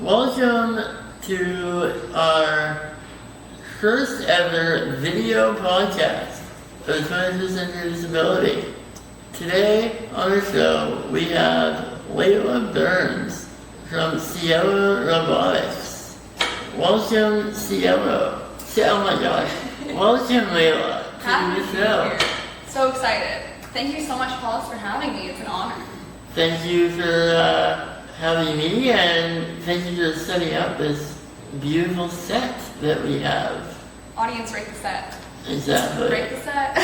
Welcome to our first ever video podcast of the 21st Century Disability. Today on the show we have Laila Burns from Sielo Robotics. Welcome, Sielo. Oh my gosh. Welcome, Laila, to the show. Here. So excited. Thank you so much, Paulus, for having me. It's an honor. Thank you for having me, and thank you for setting up this beautiful set that we have. Audience, rate the set. Exactly. Rate the set.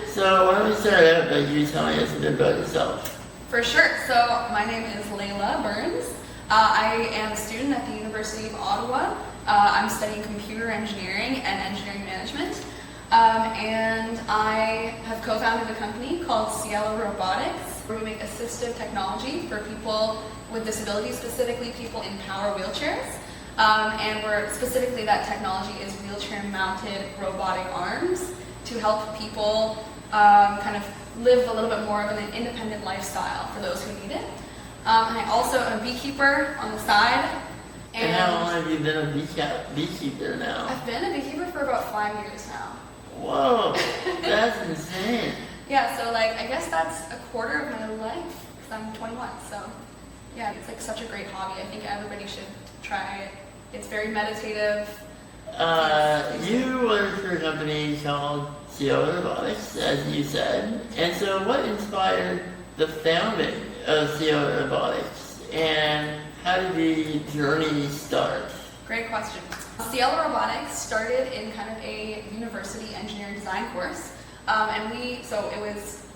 So why don't we start out by you telling us a bit about yourself? For sure. So my name is Laila Burns. I am a student at the University of Ottawa. I'm studying computer engineering and engineering management. And I have co-founded a company called Sielo Robotics, where we make assistive technology for people with disabilities, specifically people in power wheelchairs. And specifically that technology is wheelchair-mounted robotic arms to help people kind of live a little bit more of an independent lifestyle for those who need it. And I also am a beekeeper on the side. And how long have you been a beekeeper now? I've been a beekeeper for about 5 years now. Whoa, that's insane. Yeah, so I guess that's a quarter of my life, because I'm 21, so yeah, it's such a great hobby. I think everybody should try it. It's very meditative. You work for a company called Sielo Robotics, as you said, and so what inspired the founding of Sielo Robotics, and how did the journey start? Great question. Sielo Robotics started in kind of a university engineering design course, so it was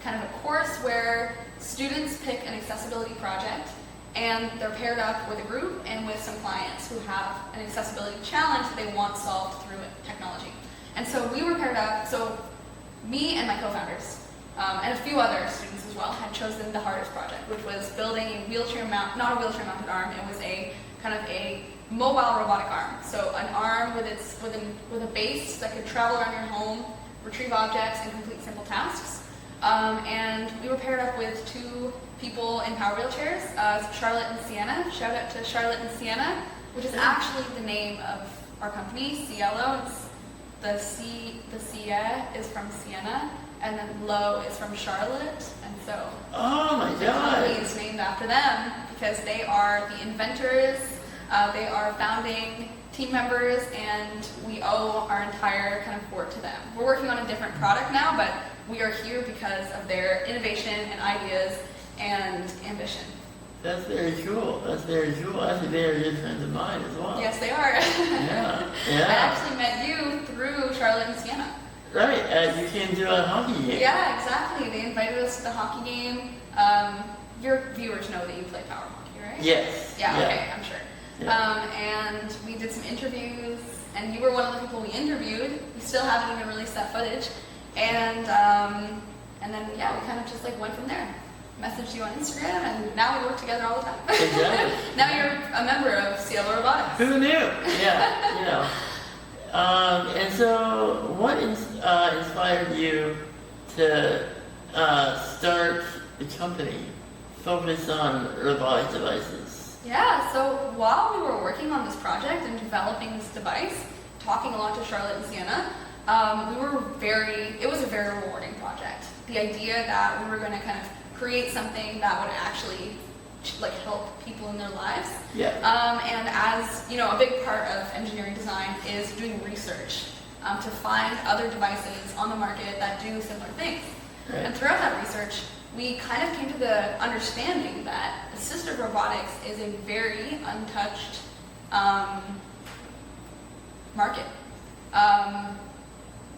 kind of a course where students pick an accessibility project and they're paired up with a group and with some clients who have an accessibility challenge that they want solved through technology. And so we were paired up, so me and my co-founders, and a few other students as well, had chosen the hardest project, which was building a not a wheelchair mounted arm, it was a kind of a mobile robotic arm. So an arm with a base that could travel around your home, retrieve objects, and complete simple tasks. And we were paired up with two people in power wheelchairs, Charlotte and Sienna. Shout out to Charlotte and Sienna, which is actually the name of our company, Sielo. The Cia is from Sienna, and then Lo is from Charlotte, and so the company is named after them because they are the inventors, they are founding team members, and we owe our entire kind of work to them. We're working on a different product now, but we are here because of their innovation and ideas and ambition. That's very cool. That's very cool. Actually, they are good friends of mine as well. Yes, they are. Yeah. I actually met you through Charlotte and Sienna. Right, you came to a hockey game. Yeah, exactly. They invited us to the hockey game. Your viewers know that you play power hockey, right? Yes. Yeah, okay, I'm sure. Yeah. And we did some interviews, and you were one of the people we interviewed. We still haven't even released that footage. And then, yeah, we kind of just went from there. Messaged you on Instagram, and now we work together all the time. Exactly. Now you're a member of Sielo Robotics. Who knew? Yeah, and so what inspired you to start the company focused on robotic devices? Yeah, so while we were working on this project and developing this device, talking a lot to Charlotte and Sienna, it was a very rewarding project. The idea that we were going to kind of create something that would actually help people in their lives. Yeah. And as you know, a big part of engineering design is doing research to find other devices on the market that do similar things. Right. And throughout that research, we kind of came to the understanding that assistive robotics is a very untouched market.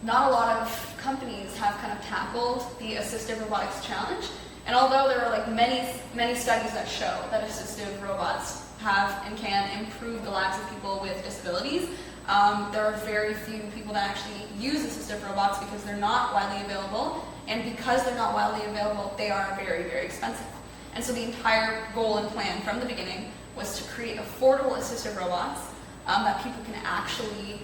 Not a lot of companies have kind of tackled the assistive robotics challenge, and although there are many studies that show that assistive robots have and can improve the lives of people with disabilities, there are very few people that actually use assistive robots because they're not widely available, and because they're not widely available, they are very, very expensive. And so the entire goal and plan from the beginning was to create affordable assistive robots that people can actually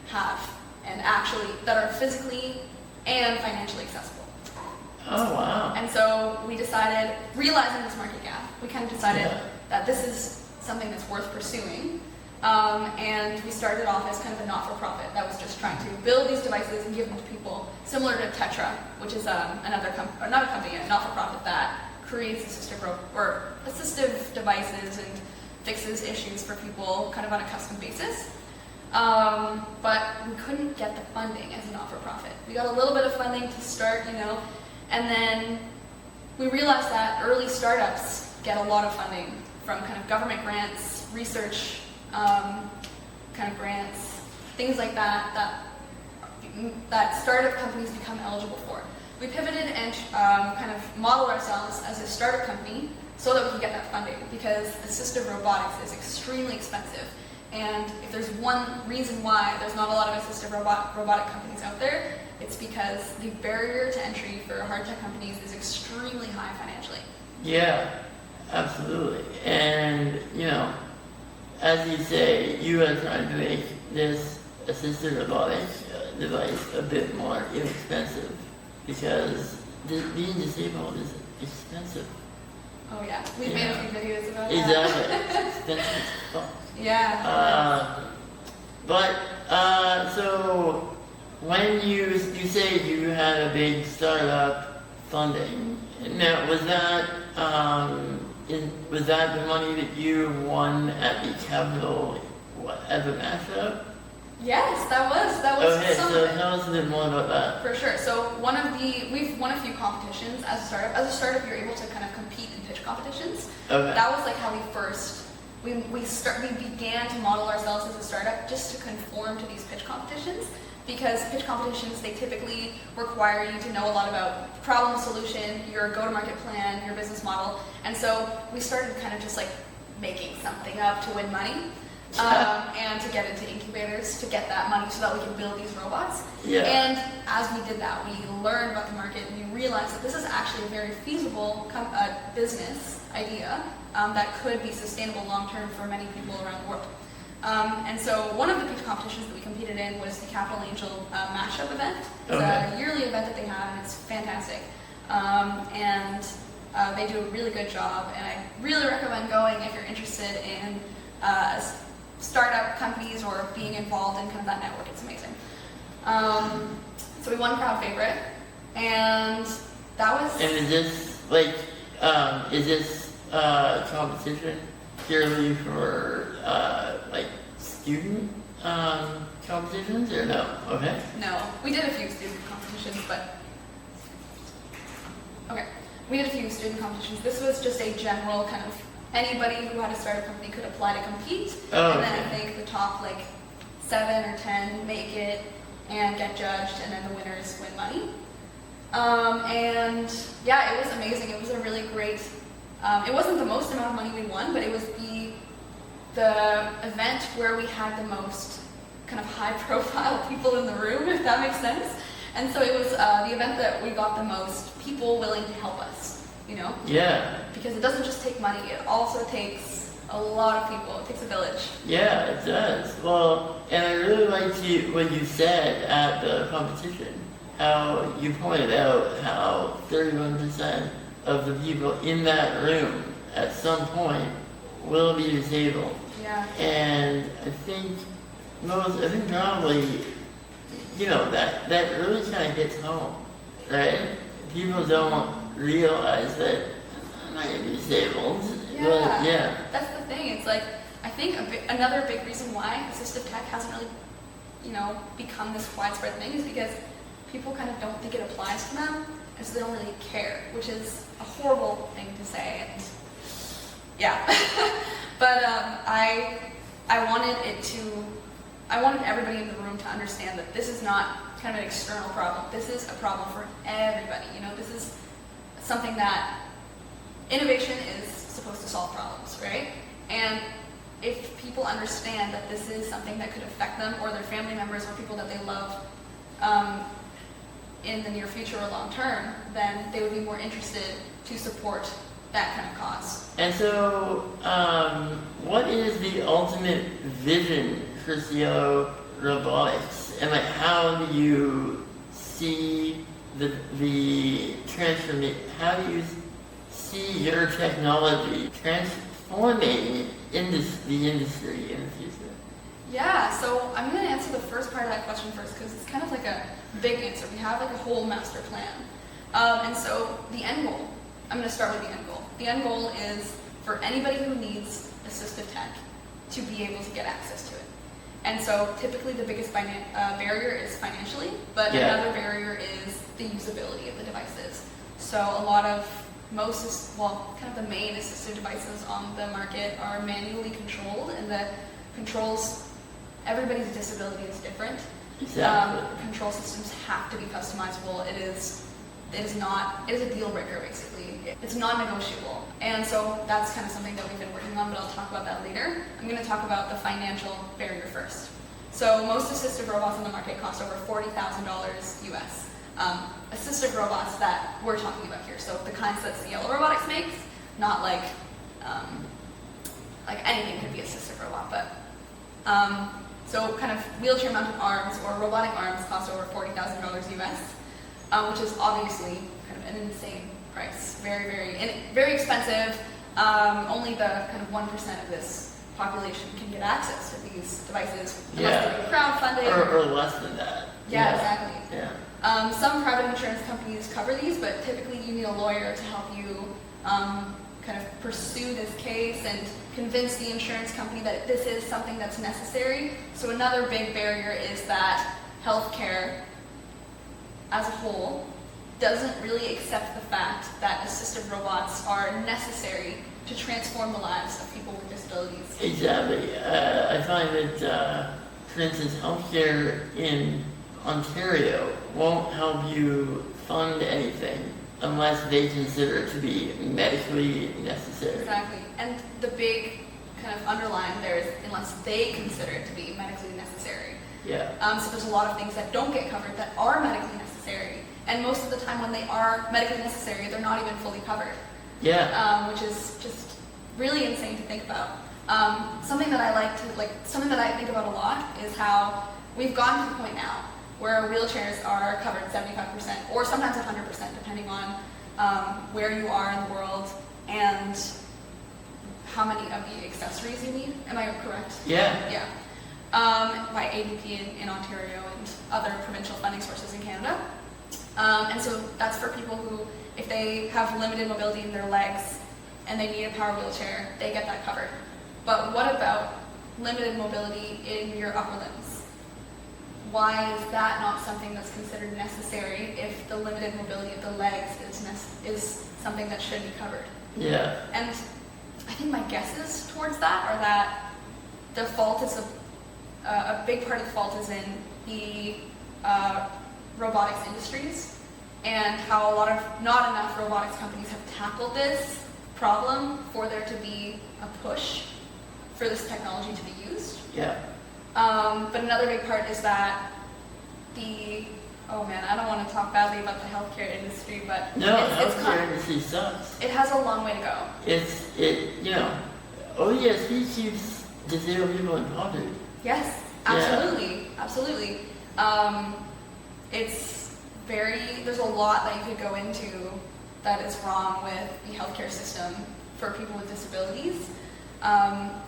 have, and that are physically and financially accessible. Oh, wow. And so we decided, realizing this market gap, we kind of decided that this is something that's worth pursuing. And we started off as kind of a not-for-profit that was just trying to build these devices and give them to people, similar to Tetra, which is another not a company, a not-for-profit that creates assistive devices and fixes issues for people kind of on a custom basis. But we couldn't get the funding as a not-for-profit. We got a little bit of funding to start, and then we realized that early startups get a lot of funding from kind of government grants, research kind of grants, things like that startup companies become eligible for. We pivoted and kind of modeled ourselves as a startup company so that we could get that funding, because assistive robotics is extremely expensive. And if there's one reason why there's not a lot of assistive robotic companies out there, it's because the barrier to entry for hard tech companies is extremely high financially. Yeah, absolutely. And, as you say, you are trying to make this assistive robotics device a bit more inexpensive, because being disabled is expensive. Oh yeah, we've made a few videos about that. Exactly, it's expensive as fuck. Yeah. So when you say you had a big startup funding, now was that the money that you won at the Capitol at the mashup? Yes, that was Okay, some so of it. tell us a bit more about that. For sure. So we've won a few competitions as a startup. As a startup, you're able to kind of compete in pitch competitions. Okay. That was like how we began to model ourselves as a startup just to conform to these pitch competitions, because pitch competitions, they typically require you to know a lot about problem solution, your go-to-market plan, your business model, and so we started kind of just like making something up to win money. And to get into incubators to get that money so that we can build these robots. Yeah. And as we did that, we learned about the market and we realized that this is actually a very feasible business idea that could be sustainable long-term for many people around the world. And so one of the pitch competitions that we competed in was the Capital Angel Mashup event. It's a yearly event that they have, and it's fantastic. They do a really good job, and I really recommend going if you're interested in startup companies or being involved in kind of that network. It's amazing. So we won crowd favorite, and that was. And is this competition purely for student competitions, or no? Okay. No, we did a few student competitions, but okay, we did a few student competitions. This was just a general kind of. Anybody who had a startup company could apply to compete, and then I think the top 7 or 10 make it and get judged, and then the winners win money. And yeah, it was amazing. It was a really great. It wasn't the most amount of money we won, but it was the event where we had the most kind of high-profile people in the room, if that makes sense. And so it was the event that we got the most people willing to help us. Yeah. Because it doesn't just take money, it also takes a lot of people. It takes a village. Yeah, it does. Well, and I really liked what you said at the competition, how you pointed out how 31% of the people in that room at some point will be disabled. Yeah. And I think probably, that really kind of hits home, right? People don't realize that I'm not going to be disabled. Yeah. But, yeah. That's the thing. It's like, I think another big reason why assistive tech hasn't really, become this widespread thing is because people kind of don't think it applies to them, and so they don't really care, which is a horrible thing to say. And yeah, but I wanted everybody in the room to understand that this is not kind of an external problem. This is a problem for everybody. This is something that innovation is supposed to solve problems, right? And if people understand that this is something that could affect them or their family members or people that they love in the near future or long term, then they would be more interested to support that kind of cause. And so, what is the ultimate vision for Sielo Robotics? And how do you see the transformation? How do you see your technology transform transforming the industry in the future? Yeah, so I'm going to answer the first part of that question first because it's kind of like a big answer. We have like a whole master plan. And so the end goal, I'm going to start with the end goal. The end goal is for anybody who needs assistive tech to be able to get access to it. And so typically the biggest barrier is financially, but another barrier is the usability of the devices. So a lot of kind of the main assistive devices on the market are manually controlled, and the controls, everybody's disability is different. Exactly. Control systems have to be customizable. It is a deal breaker basically. It's non-negotiable. And so that's kind of something that we've been working on, but I'll talk about that later. I'm going to talk about the financial barrier first. So most assistive robots on the market cost over $40,000 US. Assistive robots that we're talking about here. So the kinds that Sielo Robotics makes, not like anything could be assistive robot, but so kind of wheelchair mounted arms or robotic arms cost over $40,000 US, which is obviously kind of an insane price. Very, very expensive. Only the kind of 1% of this population can get access to these devices unless they're crowdfunding. Or less than that. Yeah, exactly. Yeah. Some private insurance companies cover these, but typically you need a lawyer to help you kind of pursue this case and convince the insurance company that this is something that's necessary. So another big barrier is that healthcare as a whole doesn't really accept the fact that assistive robots are necessary to transform the lives of people with disabilities. Exactly. I find that, for instance, healthcare in Ontario won't help you fund anything unless they consider it to be medically necessary. Exactly. And the big kind of underline there is unless they consider it to be medically necessary. Yeah. So there's a lot of things that don't get covered that are medically necessary. And most of the time when they are medically necessary, they're not even fully covered. Yeah. Which is just really insane to think about. Something that I think about a lot is how we've gotten to the point now where wheelchairs are covered 75% or sometimes 100% depending on where you are in the world and how many of the accessories you need. Am I correct? Yeah. Yeah. By ADP in Ontario and other provincial funding sources in Canada. And so that's for people who, if they have limited mobility in their legs and they need a power wheelchair, they get that covered. But what about limited mobility in your upper limbs? Why is that not something that's considered necessary if the limited mobility of the legs is something that should be covered? Yeah. And I think my guesses towards that are that the fault is a big part of the fault is in the robotics industries and how not enough robotics companies have tackled this problem for there to be a push for this technology to be used. Yeah. But another big part is that I don't want to talk badly about the healthcare industry, but No, healthcare industry sucks. It has a long way to go. OESP keeps disabled people in poverty. Yes, absolutely, absolutely. There's a lot that you could go into that is wrong with the healthcare system for people with disabilities.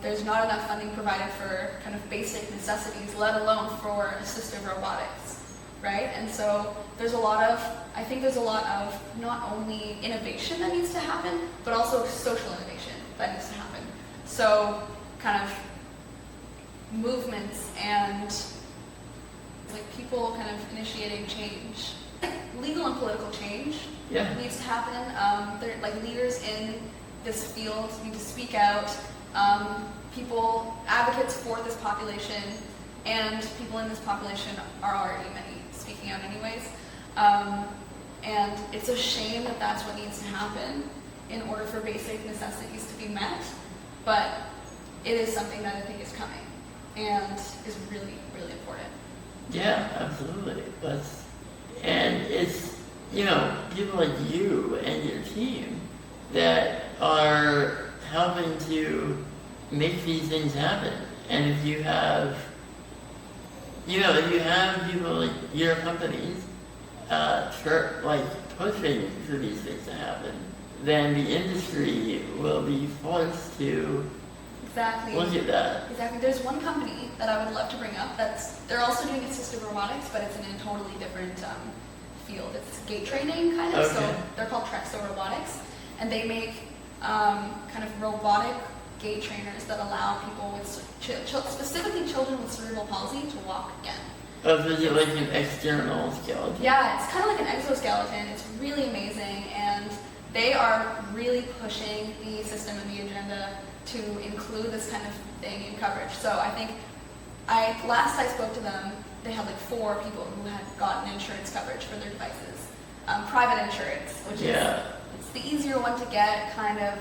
There's not enough funding provided for kind of basic necessities, let alone for assistive robotics, right? And so there's a lot of not only innovation that needs to happen, but also social innovation that needs to happen. So kind of movements and like people kind of initiating change, legal and political change needs to happen. They're like leaders in this field need to speak out. Advocates for this population, and people in this population are already many speaking out anyways. And it's a shame that that's what needs to happen in order for basic necessities to be met, but it is something that I think is coming and is really, really important. Yeah, absolutely. And it's, people like you and your team that are helping to make these things happen. And if you have people like your companies, pushing for these things to happen, then the industry will be forced to Exactly. look at that. Exactly. There's one company that I would love to bring up they're also doing assistive robotics, but it's in a totally different field. It's gait training kind of. Okay. So they're called Sielo Robotics, and they make kind of robotic gait trainers that allow people with specifically children with cerebral palsy to walk again. Oh, so is it like an external skeleton? Yeah, it's kind of like an exoskeleton. It's really amazing, and they are really pushing the system and the agenda to include this kind of thing in coverage. So I think last I spoke to them, they had like 4 people who had gotten insurance coverage for their devices. Private insurance, which is it's the easier one to get kind of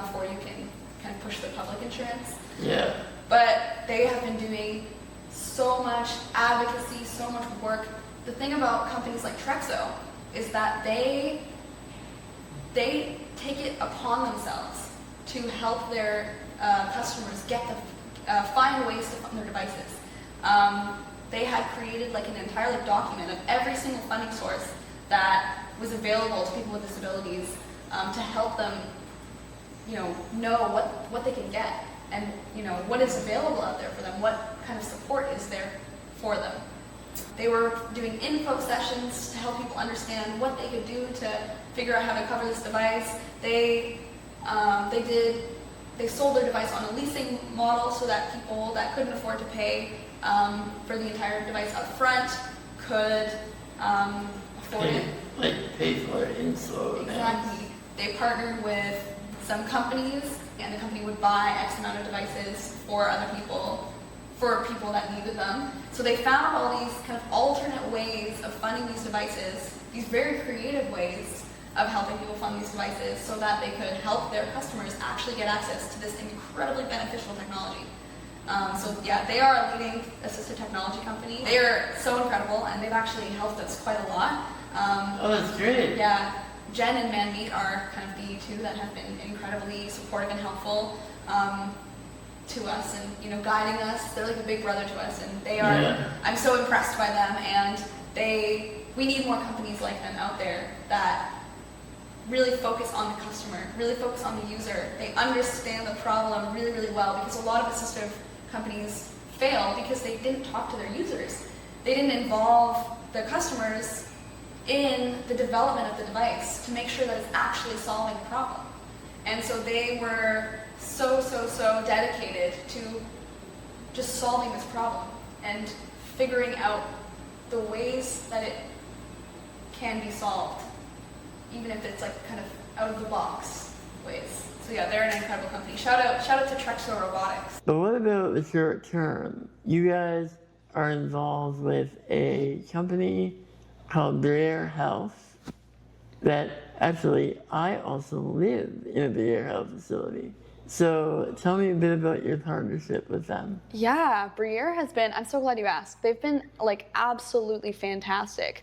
before you can kind of push the public insurance. Yeah. But they have been doing so much advocacy, so much work. The thing about companies like Trexo is that they take it upon themselves to help their customers find ways to fund their devices. They had created like an entire document of every single funding source that was available to people with disabilities to help them, know what they can get and what is available out there for them, what kind of support is there for them. They were doing info sessions to help people understand what they could do to figure out how to cover this device. They sold their device on a leasing model so that people that couldn't afford to pay for the entire device up front could afford it. Like pay for it in slow amounts. Exactly. They partnered with some companies, and the company would buy X amount of devices for people that needed them. So they found all these kind of alternate ways of funding these devices, these very creative ways of helping people fund these devices so that they could help their customers actually get access to this incredibly beneficial technology. They are a leading assistive technology company. They are so incredible, and they've actually helped us quite a lot. Oh, that's great. Yeah, Jen and Manmeet are kind of the 2 that have been incredibly supportive and helpful to us, and guiding us. They're like a big brother to us, and they are. Yeah. I'm so impressed by them, and we need more companies like them out there that really focus on the customer, really focus on the user. They understand the problem really, really well, because a lot of assistive companies fail because they didn't talk to their users. They didn't involve the customers in the development of the device to make sure that it's actually solving the problem. And so they were so dedicated to just solving this problem and figuring out the ways that it can be solved, even if it's like kind of out of the box ways. So yeah, they're an incredible company. Shout out to Trexo Robotics. But what about the short term? You guys are involved with a company called Briere Health that actually I also live in a Briere Health facility. So tell me a bit about your partnership with them. Yeah, Briere has been, I'm so glad you asked. They've been like absolutely fantastic.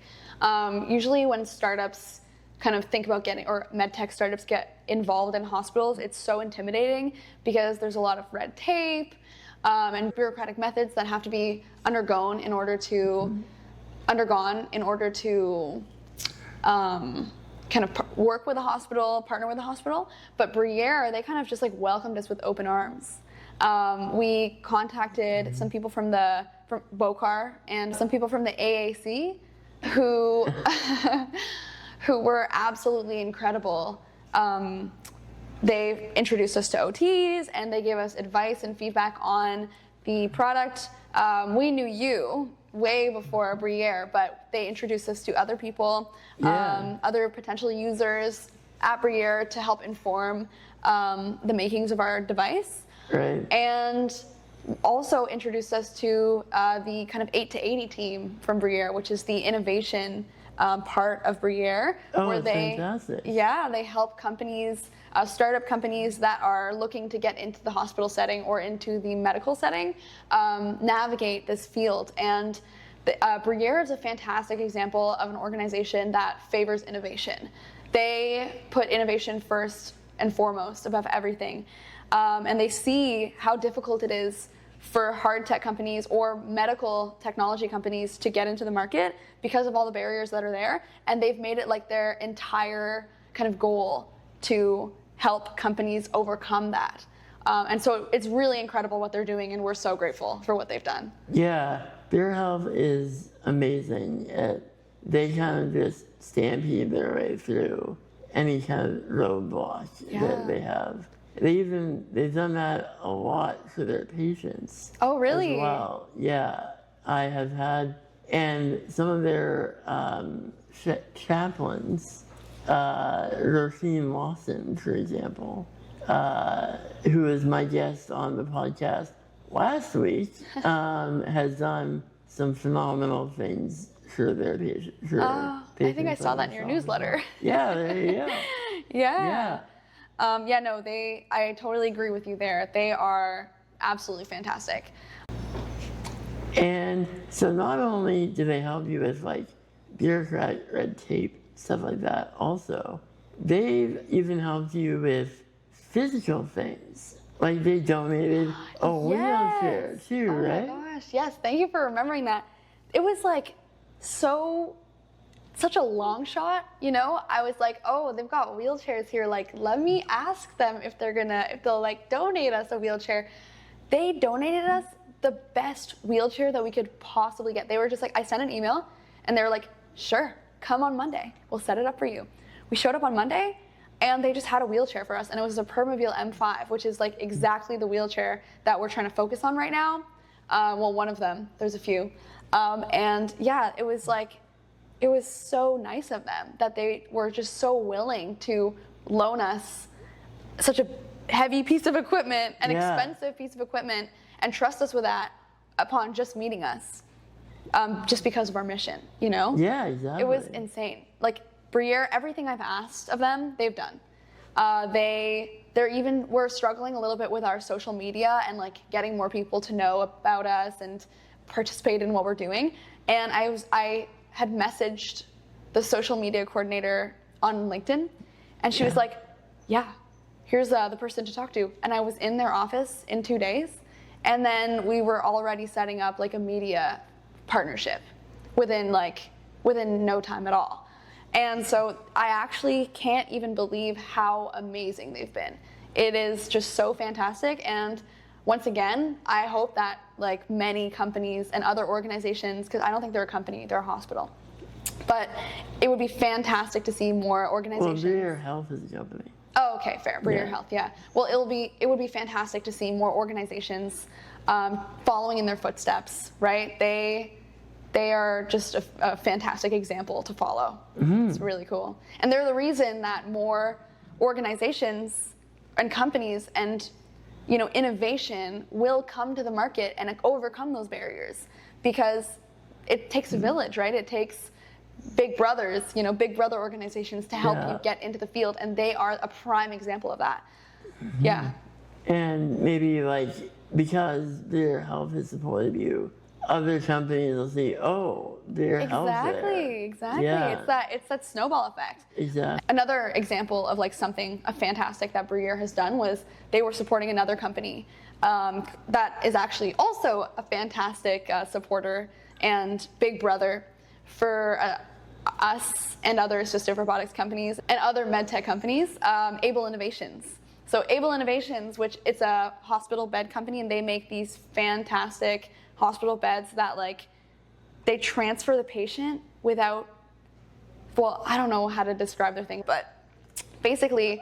Usually when startups kind of think about or medtech startups get involved in hospitals, it's so intimidating because there's a lot of red tape and bureaucratic methods that have to be undergone in order to kind of work with a hospital, partner with a hospital. But Briere, they kind of just like welcomed us with open arms. We contacted some people from BOCAR and some people from the AAC who who were absolutely incredible. They introduced us to OTs, and they gave us advice and feedback on the product. We knew you way before Briere, but they introduced us to other people, other potential users at Briere to help inform the makings of our device. Right. And also introduced us to the kind of 8 to 80 team from Briere, which is the innovation part of Briere. Oh, where that's fantastic. Yeah, they help companies, startup companies that are looking to get into the hospital setting or into the medical setting, navigate this field. And Briere is a fantastic example of an organization that favors innovation. They put innovation first and foremost above everything. And they see how difficult it is for hard tech companies or medical technology companies to get into the market because of all the barriers that are there. And they've made it like their entire kind of goal to help companies overcome that. And so it's really incredible what they're doing, and we're so grateful for what they've done. Yeah, Beer Health is amazing. They kind of just stampede their way through any kind of roadblock that they have. They've done that a lot for their patients. Oh, really? As well, yeah. I have had, and some of their chaplains, Rosine Lawson, for example, who was my guest on the podcast last week, has done some phenomenal things for their patients. I think I saw that in your newsletter. Yeah, there you go. Yeah. No, I totally agree with you there. They are absolutely fantastic. And so not only do they help you with like bureaucratic red tape, stuff like that, also, they've even helped you with physical things. Like they donated a wheelchair too, right? Oh my gosh, yes, thank you for remembering that. It was like such a long shot, you know? I was like, oh, they've got wheelchairs here, like let me ask them if they'll like donate us a wheelchair. They donated us the best wheelchair that we could possibly get. They were just like, I sent an email and they were like, sure, come on Monday, we'll set it up for you. We showed up on Monday and they just had a wheelchair for us, and it was a Permaville M5, which is like exactly the wheelchair that we're trying to focus on right now. Well, one of them, there's a few. And yeah, it was so nice of them that they were just so willing to loan us such a heavy piece of equipment, an expensive piece of equipment, and trust us with that upon just meeting us, just because of our mission, you know? Yeah, exactly. It was insane. Like Briere, everything I've asked of them, they've done. We're struggling a little bit with our social media and like getting more people to know about us and participate in what we're doing. And I had messaged the social media coordinator on LinkedIn, and she was like, yeah, here's the person to talk to. And I was in their office in 2 days, and then we were already setting up like a media partnership within no time at all. And so I actually can't even believe how amazing they've been. It is just so fantastic. And once again, I hope that like many companies and other organizations, because I don't think they're a company, they're a hospital, but it would be fantastic to see more organizations. Well, Briere Health is a company. Oh, okay, fair. Briere Health, yeah. Well, it would be fantastic to see more organizations following in their footsteps, right? They are just a fantastic example to follow. Mm-hmm. It's really cool. And they're the reason that more organizations and companies and innovation will come to the market and overcome those barriers, because it takes a village, right? It takes big brothers, big brother organizations to help you get into the field, and they are a prime example of that. Mm-hmm. Yeah. And maybe like because Briere Health has supported you, other companies will see, oh, Briere Health there. Exactly. Yeah. It's that snowball effect. Exactly. Another example of like something fantastic that Briere has done was they were supporting another company that is actually also a fantastic supporter and big brother for us and other assistive robotics companies and other medtech companies, Able Innovations. So Able Innovations, which it's a hospital bed company, and they make these fantastic hospital beds that like they transfer the patient without, well, I don't know how to describe their thing, but basically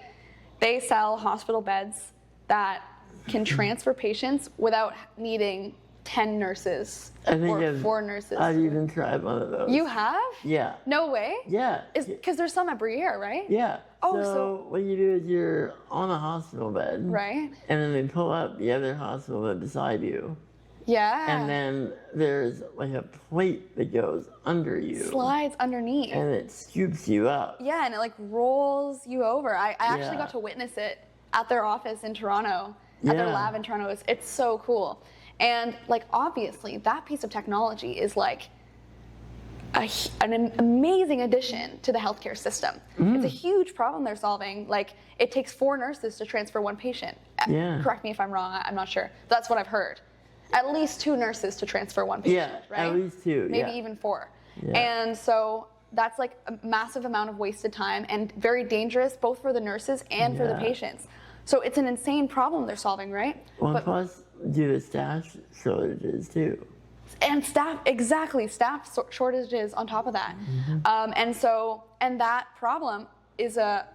they sell hospital beds that can transfer patients without needing 10 nurses or 4 nurses. I've even tried one of those. You have? Yeah. No way? Yeah. Because there's some at Briere, right? Yeah. Oh, so what you do is you're on a hospital bed. Right. And then they pull up the other hospital bed beside you. Yeah. And then there's like a plate that goes under you. Slides underneath. And it scoops you up. Yeah, and it like rolls you over. I actually got to witness it at their office in Toronto, at their lab in Toronto. It's so cool. And like obviously that piece of technology is like an amazing addition to the healthcare system. It's a huge problem they're solving. Like it takes 4 nurses to transfer 1 patient. Yeah. Correct me if I'm wrong, I'm not sure. That's what I've heard. At least 2 nurses to transfer 1 patient, right? At least 2, Maybe even 4. Yeah. And so that's like a massive amount of wasted time and very dangerous both for the nurses and for the patients. So it's an insane problem they're solving, right? Well, plus due to staff shortages too. And staff shortages on top of that. And that problem is a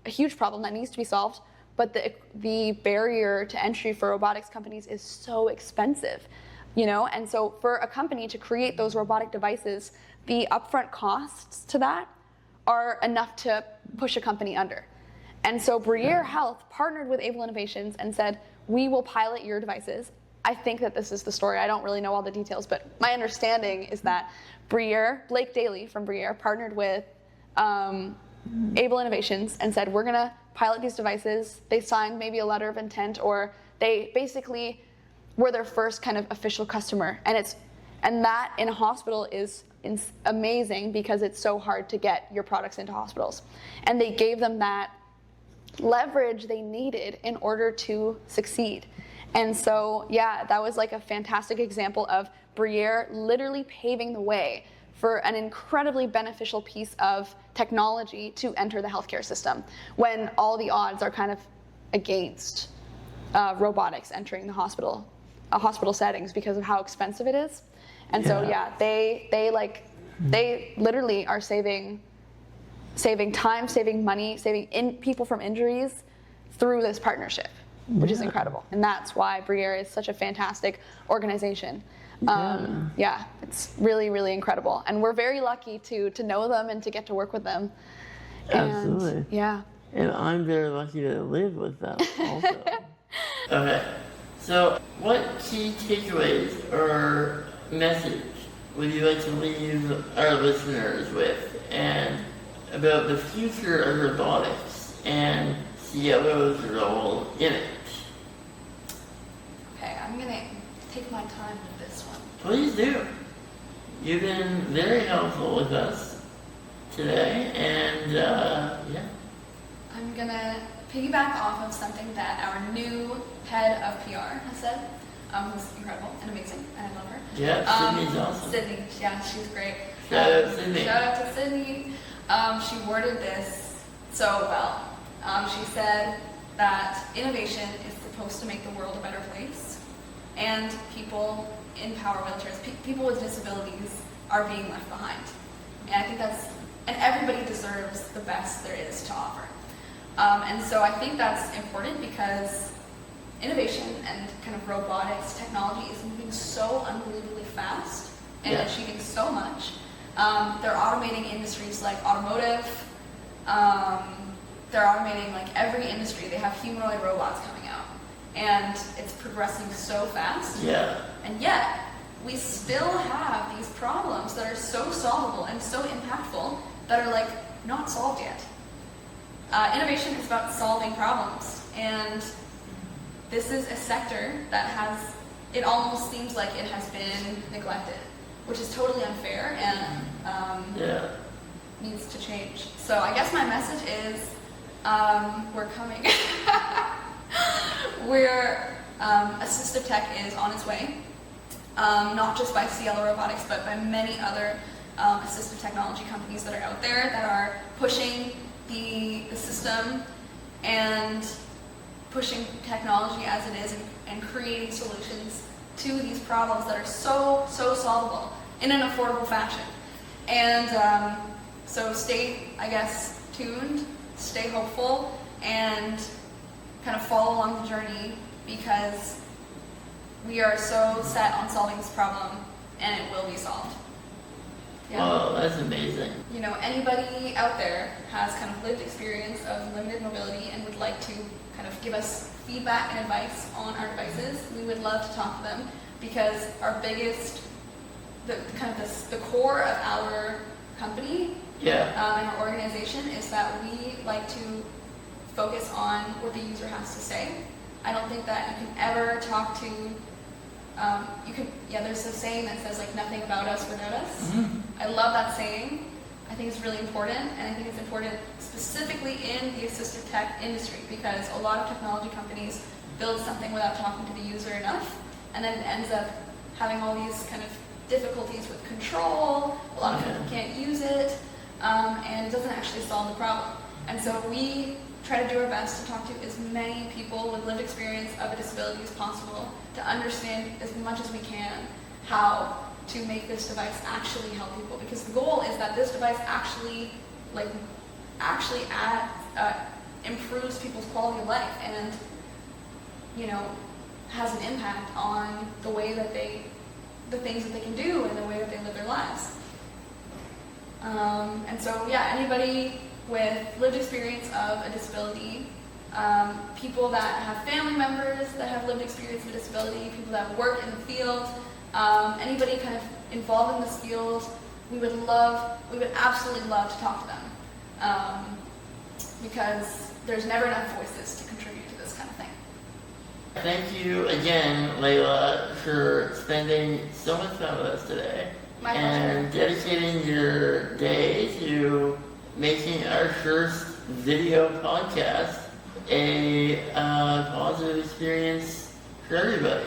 huge problem that needs to be solved, but the barrier to entry for robotics companies is so expensive, you know? And so for a company to create those robotic devices, the upfront costs to that are enough to push a company under. And so Briere Health partnered with Able Innovations and said, we will pilot your devices. I think that this is the story. I don't really know all the details, but my understanding is that Blake Daly from Briere partnered with Able Innovations and said, we're gonna pilot these devices. They signed maybe a letter of intent, or they basically were their first kind of official customer. And that in a hospital is amazing because it's so hard to get your products into hospitals. And they gave them that leverage they needed in order to succeed. And so, yeah, that was like a fantastic example of Briere literally paving the way for an incredibly beneficial piece of technology to enter the healthcare system when all the odds are kind of against robotics entering the hospital settings because of how expensive it is. And so, yeah, they literally are saving time, saving money, saving people from injuries through this partnership, which is incredible. And that's why Briere is such a fantastic organization. It's really, really incredible. And we're very lucky to know them and to get to work with them. Absolutely. And, and I'm very lucky to live with them also. Okay, so what key takeaways or message would you like to leave our listeners with, and about the future of robotics and Sielo's role in it? Okay, I'm gonna take my time with this one. Please do. You've been very helpful with us today, and I'm gonna piggyback off of something that our new head of PR has said, who's incredible and amazing, and I love her. Yeah, Sydney's awesome. Sydney, yeah, she's great. Shout out Sydney. Shout out to Sydney. She worded this so well. She said that innovation is supposed to make the world a better place, and people in power wheelchairs, people with disabilities, are being left behind. And I think and everybody deserves the best there is to offer. And so I think that's important because innovation and kind of robotics technology is moving so unbelievably fast and achieving so much. They're automating industries like automotive. They're automating like every industry. They have humanoid robots coming out, and it's progressing so fast. Yeah. And yet, we still have these problems that are so solvable and so impactful that are like not solved yet. Innovation is about solving problems, and this is a sector that it almost seems like it has been neglected, which is totally unfair and needs to change. So I guess my message is, we're coming. Assistive tech is on its way, not just by Sielo Robotics, but by many other assistive technology companies that are out there that are pushing the system and pushing technology as it is and creating solutions to these problems that are so solvable in an affordable fashion. And so stay, I guess, tuned, stay hopeful, and kind of follow along the journey, because we are so set on solving this problem, and it will be solved. Yeah. Oh, that's amazing. You know, anybody out there has kind of lived experience of limited mobility and would like to kind of give us feedback and advice on our devices, we would love to talk to them, because our biggest, the core of our company and our organization is that we like to focus on what the user has to say. I don't think that you can ever talk to, there's a saying that says like nothing about us without us. Mm-hmm. I love that saying. I think it's really important, and I think it's important specifically in the assistive tech industry, because a lot of technology companies build something without talking to the user enough, and then it ends up having all these kind of difficulties with control. A lot of people can't use it. and it doesn't actually solve the problem. And so we try to do our best to talk to as many people with lived experience of a disability as possible to understand as much as we can how to make this device actually help people. Because the goal is that this device actually improves people's quality of life and, you know, has an impact on the way that the things that they can do and the way that they live their lives. And so, yeah, anybody with lived experience of a disability, people that have family members that have lived experience of a disability, people that work in the field, anybody kind of involved in this field, we would absolutely love to talk to them, because there's never enough voices to contribute to this kind of thing. Thank you again, Laila, for spending so much time with us today. My pleasure. And dedicating your day to making our first video podcast a positive experience for everybody.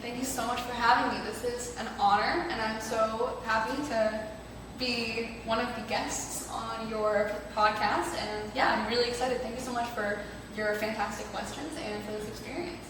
Thank you so much for having me. This is an honor, and I'm so happy to be one of the guests on your podcast. And yeah, I'm really excited. Thank you so much for your fantastic questions and for this experience.